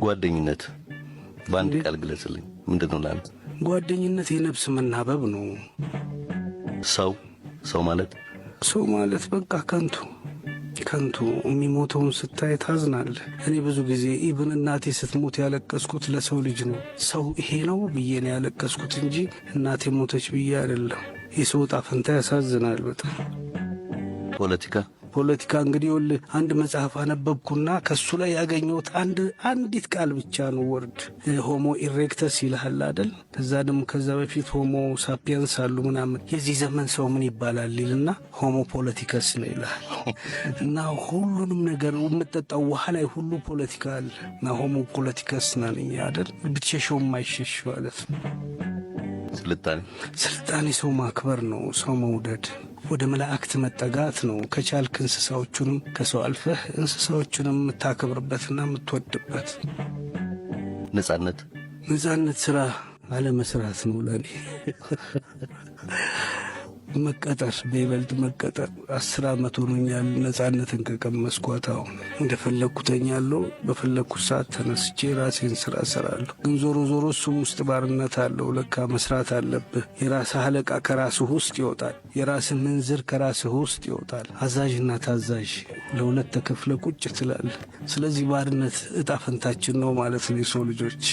ጓደኝነት በአንድ ቃል ግለጽልኝ። ምንድነው ላንተ? ጓደኝነት የነፍስ መናበብ ነው። ሰው ማለት በቃ ከንቱ የሚሞተውን ስታይ ታዝናለህ። እኔ ብዙ ጊዜ ኢብን እናቴ ስትሞት ያለቀስኩት ለሰው ልጅ ነው። ሰው ይሄ ነው ብዬ ነው ያለቀስኩት እንጂ እናቴ ሞተች ብዬ አይደለም። የሰው ዕጣ ፈንታ ያሳዝናል በጣም። ፖለቲካ እንግዲህ አንድ መጽሐፍ አነበብኩና ከሱ ላይ ያገኘሁት አንዲት ቃል ብቻ ነው ወርድ ሆሞ ኢሬክተስ ይልሃል አይደል? ከዛ በፊት ሆሞ ሳፒየንስ አሉ ምናምን የዚህ ዘመን ሰው ምን ይባላል ይልና ሆሞ ፖለቲከስ ነው ይልሃል። እና ሁሉንም ነገር የምጠጣው ውሃ ላይ ሁሉ ፖለቲካ አለ እና ሆሞ ፖለቲከስ ነኝ አይደል? ብትሸሸው የማይሸሽ ማለት ነው። ስልጣኔ ሰው ማክበር ነው፣ ሰው መውደድ፣ ወደ መላእክት መጠጋት ነው። ከቻልክ እንስሳዎቹንም ከሰው አልፈህ እንስሳዎቹንም የምታከብርበትና የምትወድበት። ነጻነት ስራ አለመስራት ነው ለኔ። በይበልጥ መቀጠር 10 ዓመት ሆኖኛል ነጻነትን ከቀመስኳት። አሁን እንደፈለግኩ ተኛለሁ፣ በፈለግኩት ሰዓት ተነስቼ ራሴን ስራ እሰራለሁ። ግን ዞሮ እሱም ውስጥ ባርነት አለው። ለካ መስራት አለብህ። የራስህ አለቃ ከራስህ ውስጥ ይወጣል። የራስህ ምንዝር ከራስህ ውስጥ ይወጣል። አዛዥና ታዛዥ ለሁለት ተከፍለ ቁጭ ትላለህ። ስለዚህ ባርነት ዕጣ ፈንታችን ነው ማለት ነው የሰው ልጆች።